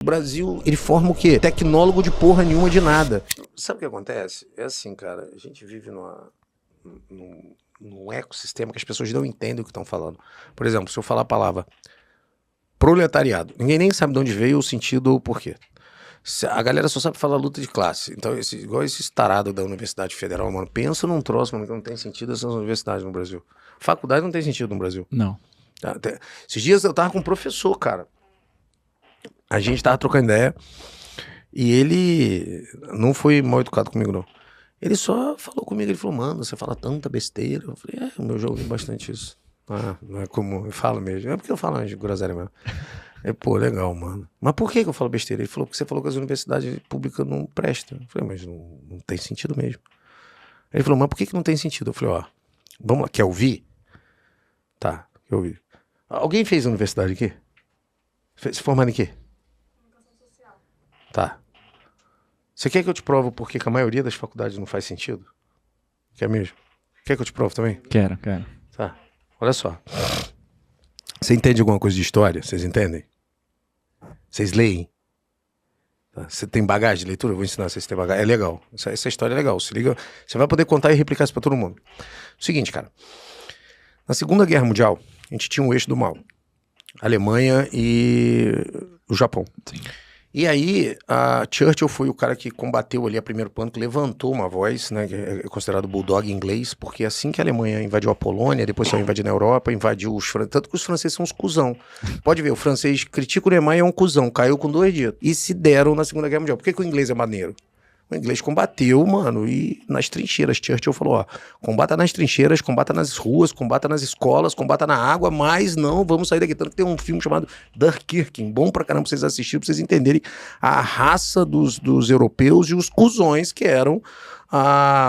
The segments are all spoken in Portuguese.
O Brasil, ele forma o quê? Tecnólogo de porra nenhuma de nada. Sabe o que acontece? É assim, cara, a gente vive num ecossistema que as pessoas não entendem o que estão falando. Por exemplo, se eu falar a palavra proletariado, ninguém nem sabe de onde veio o sentido ou o porquê. A galera só sabe falar luta de classe. Então, igual esse tarado da Universidade Federal, mano, pensa num troço, mano, que não tem sentido essas universidades no Brasil. Faculdade não tem sentido no Brasil. Não. Esses dias eu tava com um professor, cara. A gente tava trocando ideia e ele não foi mal educado comigo, não. Ele só falou comigo, ele falou, mano, você fala tanta besteira. Eu falei, o meu jogo é bastante isso. Ah, não é comum, eu falo mesmo. É porque eu falo de groselha mesmo. Pô, legal, mano. Mas por que eu falo besteira? Ele falou, porque você falou que as universidades públicas não prestam. Eu falei, mas não tem sentido mesmo. Ele falou, mas por que não tem sentido? Eu falei, ó, vamos lá, quer ouvir? Tá, quer ouvir. Alguém fez universidade aqui? Se formando em quê? Tá. Você quer que eu te provo por que a maioria das faculdades não faz sentido? Quer mesmo? Quer que eu te provo também? Quero. Tá. Olha só. Você entende alguma coisa de história? Vocês entendem? Vocês leem? Tá. Você tem bagagem de leitura? Eu vou ensinar vocês a ter bagagem. É legal. Essa história é legal. Se liga. Você vai poder contar e replicar isso pra todo mundo. Seguinte, cara. Na Segunda Guerra Mundial, a gente tinha um eixo do mal. A Alemanha e o Japão. Sim. E aí, a Churchill foi o cara que combateu ali a primeiro plano, que levantou uma voz, né, que é considerado bulldog em inglês, porque assim que a Alemanha invadiu a Polônia, depois saiu invadindo a Europa, invadiu os franceses, tanto que os franceses são uns cuzão. Pode ver, o francês critica o Neymar e é um cuzão, caiu com 2 dias. E se deram na Segunda Guerra Mundial. Por que o inglês é maneiro? O inglês combateu, mano, e nas trincheiras. Churchill falou, ó, combata nas trincheiras, combata nas ruas, combata nas escolas, combata na água, mas não vamos sair daqui. Tanto que tem um filme chamado Dunkirk, bom pra caramba pra vocês assistirem, pra vocês entenderem a raça dos europeus e os cuzões que eram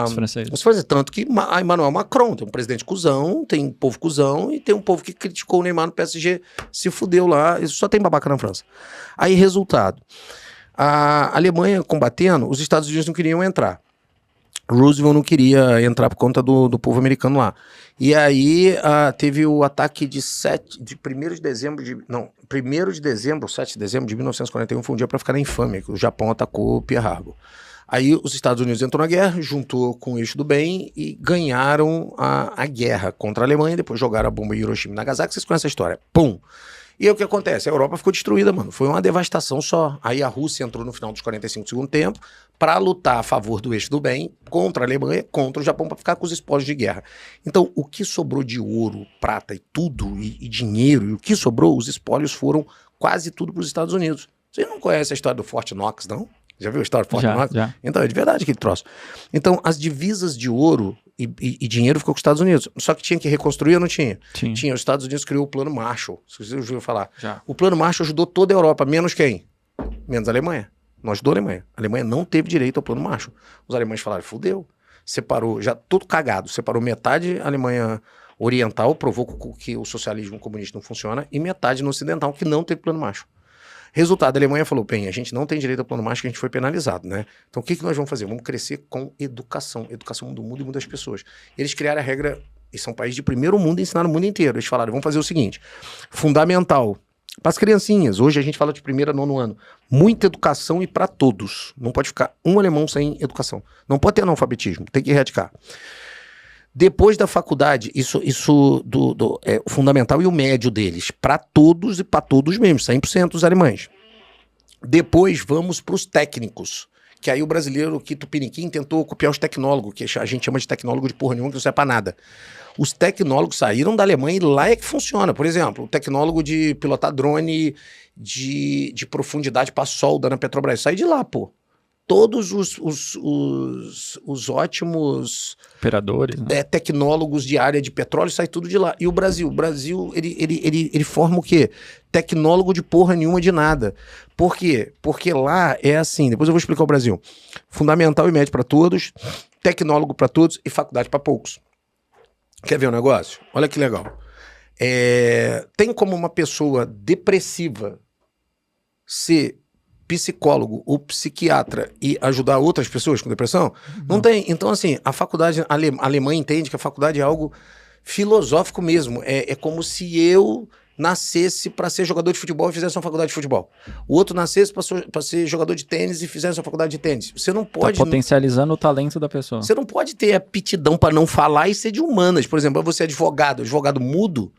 Os franceses. os franceses. Tanto que Emmanuel Macron tem um presidente cuzão, tem um povo cuzão e tem um povo que criticou o Neymar no PSG, se fudeu lá, isso só tem babaca na França. Aí, resultado. A Alemanha combatendo, os Estados Unidos não queriam entrar. Roosevelt não queria entrar por conta do povo americano lá. E aí teve o ataque de 1º de dezembro de... Não, 1º de dezembro, 7 de dezembro de 1941, foi um dia para ficar na infâmia, que o Japão atacou Pearl Harbor. Aí os Estados Unidos entrou na guerra, juntou com o eixo do bem e ganharam a guerra contra a Alemanha, depois jogaram a bomba em Hiroshima e Nagasaki, vocês conhecem a história. Pum! E aí o que acontece? A Europa ficou destruída, mano. Foi uma devastação só. Aí a Rússia entrou no final dos 45 do segundo tempo para lutar a favor do eixo do bem contra a Alemanha, contra o Japão, para ficar com os espólios de guerra. Então, o que sobrou de ouro, prata e tudo, e dinheiro, e o que sobrou, os espólios foram quase tudo para os Estados Unidos. Você não conhece a história do Fort Knox, não? Já viu a história do Fort Knox? Já. Então, é de verdade aquele troço. Então, as divisas de ouro e dinheiro ficou com os Estados Unidos. Só que tinha que reconstruir ou não tinha? Tinha. Os Estados Unidos criou o Plano Marshall. Se você ouviu falar. Já. O Plano Marshall ajudou toda a Europa, menos quem? Menos a Alemanha. Não ajudou a Alemanha. A Alemanha não teve direito ao Plano Marshall. Os alemães falaram, fudeu. Separou, já tudo cagado. Separou metade a Alemanha oriental, provou que o socialismo comunista não funciona, e metade no ocidental, que não teve Plano Marshall. Resultado, a Alemanha falou, bem, a gente não tem direito ao Plano Marshall, que a gente foi penalizado, né? Então o que nós vamos fazer? Vamos crescer com educação. Educação muda o mundo e muda as pessoas. Eles criaram a regra, eles são um país de primeiro mundo e ensinaram o mundo inteiro. Eles falaram, vamos fazer o seguinte, fundamental, para as criancinhas, hoje a gente fala de 1º a 9º ano, muita educação e para todos. Não pode ficar um alemão sem educação. Não pode ter analfabetismo, tem que erradicar. Depois da faculdade, isso é o fundamental e o médio deles, para todos e para todos mesmo, 100% dos alemães. Depois vamos para os técnicos, que aí o brasileiro, que Tupiniquim, tentou copiar os tecnólogos, que a gente chama de tecnólogo de porra nenhuma, que não serve para nada. Os tecnólogos saíram da Alemanha e lá é que funciona. Por exemplo, o tecnólogo de pilotar drone de profundidade para solda na Petrobras, sai de lá, pô. Todos os ótimos operadores, né? Tecnólogos de área de petróleo, sai tudo de lá. E o Brasil, ele forma o quê? Tecnólogo de porra nenhuma de nada. Por quê? Porque lá é assim, depois eu vou explicar o Brasil. Fundamental e médio para todos, tecnólogo para todos e faculdade para poucos. Quer ver o negócio? Olha que legal. Tem como uma pessoa depressiva ser psicólogo ou psiquiatra e ajudar outras pessoas com depressão? Não tem. Então, assim, a faculdade, a alemã entende que a faculdade é algo filosófico mesmo. É como se eu nascesse para ser jogador de futebol e fizesse uma faculdade de futebol. O outro nascesse para ser jogador de tênis e fizesse uma faculdade de tênis. Você não pode... Tá potencializando o talento da pessoa. Você não pode ter aptidão para não falar e ser de humanas. Por exemplo, você é advogado mudo...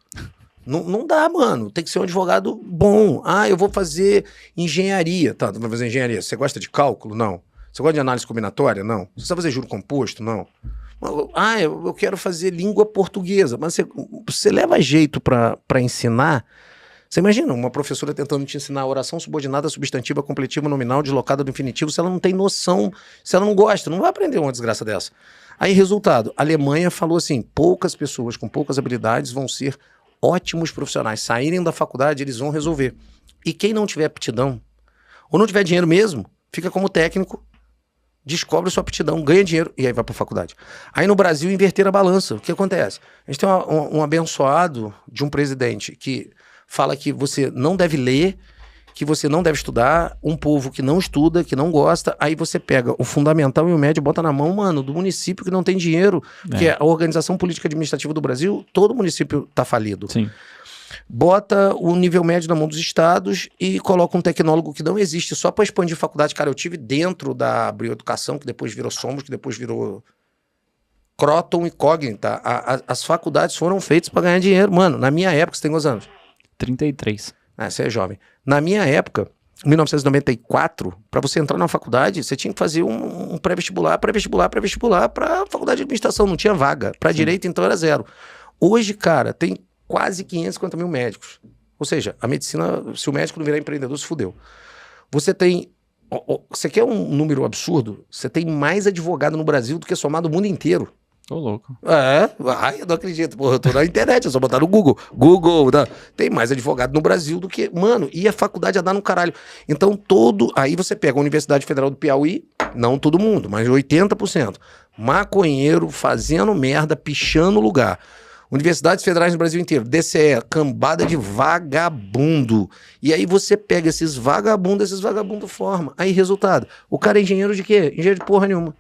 Não dá, mano. Tem que ser um advogado bom. Ah, eu vou fazer engenharia. Tá, tu vai fazer engenharia. Você gosta de cálculo? Não. Você gosta de análise combinatória? Não. Você sabe fazer juro composto? Não. Ah, eu quero fazer língua portuguesa. Mas você leva jeito pra ensinar. Você imagina uma professora tentando te ensinar oração subordinada, substantiva, completiva, nominal, deslocada do infinitivo, se ela não tem noção, se ela não gosta, não vai aprender uma desgraça dessa. Aí, resultado, a Alemanha falou assim, poucas pessoas com poucas habilidades vão ser ótimos profissionais. Saírem da faculdade, eles vão resolver. E quem não tiver aptidão, ou não tiver dinheiro mesmo, fica como técnico, descobre sua aptidão, ganha dinheiro e aí vai para a faculdade. Aí no Brasil, inverter a balança. O que acontece? A gente tem um abençoado de um presidente que fala que você não deve ler, que você não deve estudar, um povo que não estuda, que não gosta, aí você pega o fundamental e o médio, bota na mão, mano, do município que não tem dinheiro, porque a organização política administrativa do Brasil, todo município tá falido. Sim. Bota o nível médio na mão dos estados e coloca um tecnólogo que não existe só para expandir faculdade. Cara, eu tive dentro da Bioeducação, que depois virou Somos, que depois virou Croton e Cognita. As faculdades foram feitas para ganhar dinheiro. Mano, na minha época, você tem quantos anos? 33. Ah, você é jovem. Na minha época, em 1994, para você entrar na faculdade, você tinha que fazer um pré-vestibular para a faculdade de administração. Não tinha vaga. Para direito, então, era 0. Hoje, cara, tem quase 550 mil médicos. Ou seja, a medicina, se o médico não virar empreendedor, se fudeu. Você tem... Você quer um número absurdo? Você tem mais advogado no Brasil do que somado o mundo inteiro. Tô louco. Ai, eu não acredito. Porra, eu tô na internet, é só botar no Google. Google, tá? Tem mais advogado no Brasil do que... Mano, e a faculdade a dar no caralho. Então, aí você pega a Universidade Federal do Piauí, não todo mundo, mas 80%. Maconheiro, fazendo merda, pichando lugar. Universidades federais no Brasil inteiro, DCE, cambada de vagabundo. E aí você pega esses vagabundos formam. Aí, resultado, o cara é engenheiro de quê? Engenheiro de porra nenhuma.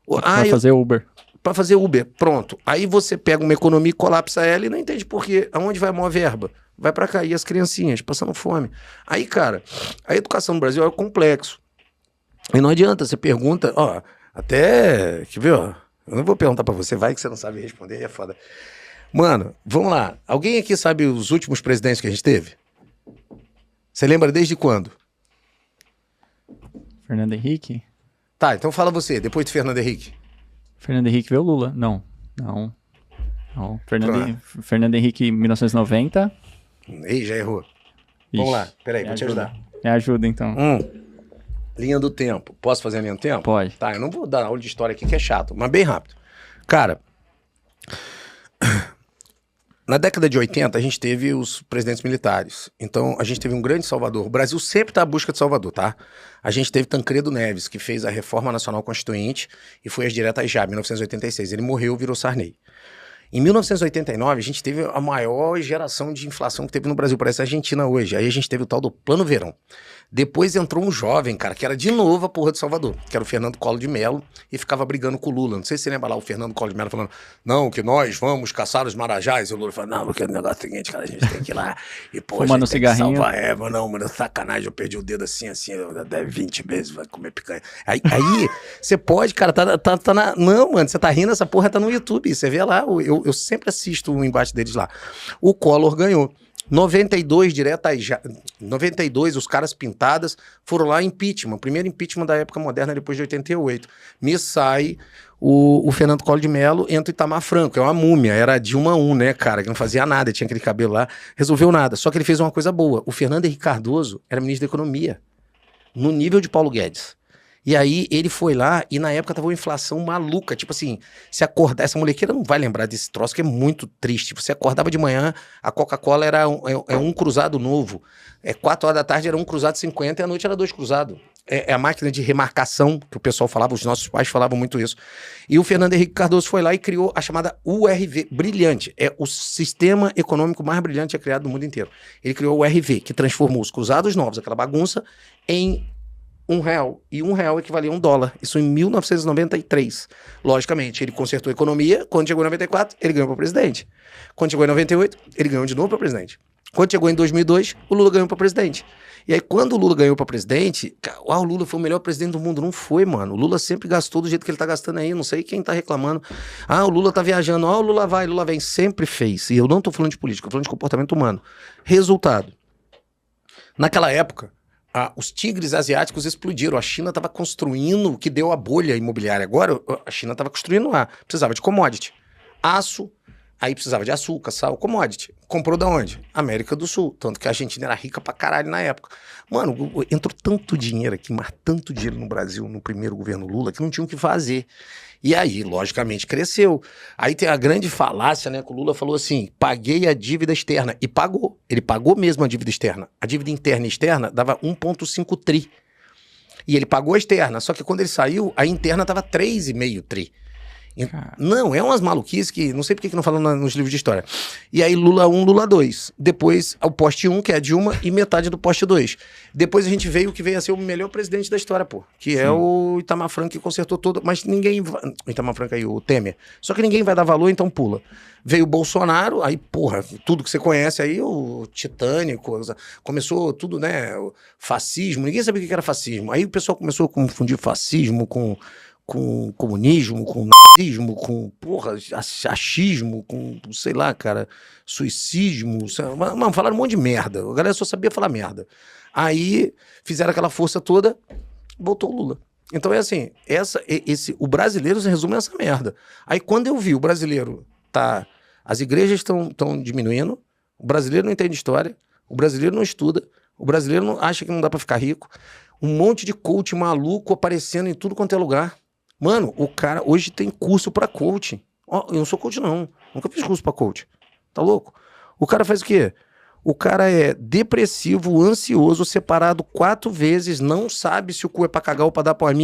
Pra fazer Uber. Para fazer Uber, pronto. Aí você pega uma economia e colapsa ela e não entende por quê. Aonde vai a maior verba? Vai para cá. E as criancinhas passando fome. Aí, cara, a educação no Brasil é complexo. E não adianta, você pergunta, até, quer ver, eu não vou perguntar para você, vai que você não sabe responder, é foda. Mano, vamos lá. Alguém aqui sabe os últimos presidentes que a gente teve? Você lembra desde quando? Fernando Henrique? Tá, então fala você, depois de Fernando Henrique. Fernando Henrique veio o Lula. Não. Fernando Henrique, 1990. Ih, já errou. Vamos lá, peraí, vou te ajudar. Me ajuda, então. Linha do tempo. Posso fazer a linha do tempo? Pode. Tá, eu não vou dar aula de história aqui que é chato, mas bem rápido. Cara, na década de 80 a gente teve os presidentes militares. Então a gente teve um grande salvador. O Brasil sempre está à busca de salvador, tá? A gente teve Tancredo Neves, que fez a Reforma Nacional Constituinte e foi às diretas já, em 1986. Ele morreu, virou Sarney. Em 1989, a gente teve a maior geração de inflação que teve no Brasil, parece a Argentina hoje. Aí a gente teve o tal do Plano Verão. Depois entrou um jovem, cara, que era de novo a porra de Salvador, que era o Fernando Collor de Mello, e ficava brigando com o Lula. Não sei se você lembra lá o Fernando Collor de Mello falando, não, que nós vamos caçar os marajás. E o Lula falou, não, porque o negócio é o seguinte, cara, a gente tem que ir lá. E, pô, fumando cigarrinho. Salvar mano, sacanagem, eu perdi o dedo assim, deve 20 vezes, vai comer picanha. Aí você pode, cara, tá na... Não, mano, você tá rindo, essa porra tá no YouTube, você vê lá, eu sempre assisto o embate deles lá. O Collor ganhou. 92, diretas 92, os caras pintadas foram lá, impeachment. Primeiro impeachment da época moderna, depois de 88. Me sai o Fernando Collor de Mello, entra o Itamar Franco, é uma múmia, era Dilma 1, né, cara, que não fazia nada, tinha aquele cabelo lá, resolveu nada. Só que ele fez uma coisa boa. O Fernando Henrique Cardoso era ministro da Economia, no nível de Paulo Guedes. E aí ele foi lá e na época tava uma inflação maluca, tipo assim, se acordar, essa molequeira não vai lembrar desse troço que é muito triste, você acordava de manhã, a Coca-Cola era um cruzado novo, 4 horas da tarde era um cruzado 50 e à noite era 2 cruzados. É a máquina de remarcação que o pessoal falava, os nossos pais falavam muito isso. E o Fernando Henrique Cardoso foi lá e criou a chamada URV, brilhante, é o sistema econômico mais brilhante criado no mundo inteiro. Ele criou o URV, que transformou os cruzados novos, aquela bagunça, em R$1. E R$1 equivalia a $1. Isso em 1993. Logicamente, ele consertou a economia. Quando chegou em 94, ele ganhou para presidente. Quando chegou em 98, ele ganhou de novo para presidente. Quando chegou em 2002, o Lula ganhou para presidente. E aí, quando o Lula ganhou para presidente, o Lula foi o melhor presidente do mundo. Não foi, mano. O Lula sempre gastou do jeito que ele tá gastando aí. Não sei quem tá reclamando. O Lula tá viajando. O Lula vai, Lula vem. Sempre fez. E eu não tô falando de política, eu tô falando de comportamento humano. Resultado. Naquela época, os tigres asiáticos explodiram. A China tava construindo o que deu a bolha imobiliária. Agora, a China tava construindo lá. Precisava de commodity. Aço. Aí precisava de açúcar, sal, commodity. Comprou da onde? América do Sul. Tanto que a Argentina era rica pra caralho na época. Mano, entrou tanto dinheiro aqui, mas tanto dinheiro no Brasil, no primeiro governo Lula, que não tinha o que fazer. E aí, logicamente, cresceu. Aí tem a grande falácia, né, que o Lula falou assim, paguei a dívida externa. E pagou. Ele pagou mesmo a dívida externa. A dívida interna e externa dava 1,5 tri. E ele pagou a externa. Só que quando ele saiu, a interna tava 3,5 tri. Não, é umas maluquices que não sei por que não falam nos livros de história. E aí Lula 1, Lula 2. Depois o poste 1, que é a Dilma, e metade do poste 2. Depois a gente veio o que veio a ser o melhor presidente da história, pô. Que é o Itamar Franco, que consertou todo. Mas ninguém. O Itamar Franco aí, o Temer. Só que ninguém vai dar valor, então pula. Veio o Bolsonaro, aí, porra, tudo que você conhece aí, o Titânico, começou tudo, né? O fascismo, ninguém sabia o que era fascismo. Aí o pessoal começou a confundir fascismo com comunismo, com nazismo, com, porra, achismo, com, sei lá, cara, suicismo, mano, falaram um monte de merda, a galera só sabia falar merda. Aí fizeram aquela força toda, voltou o Lula. Então é assim, o brasileiro se resume a essa merda. Aí quando eu vi o brasileiro, as igrejas estão diminuindo, o brasileiro não entende história, o brasileiro não estuda, o brasileiro não acha que não dá pra ficar rico, um monte de coach maluco aparecendo em tudo quanto é lugar. Mano, o cara hoje tem curso pra coach. Eu não sou coach, não. Nunca fiz curso pra coach. Tá louco? O cara faz o quê? O cara é depressivo, ansioso, separado 4 vezes, não sabe se o cu é pra cagar ou pra dar pra mim.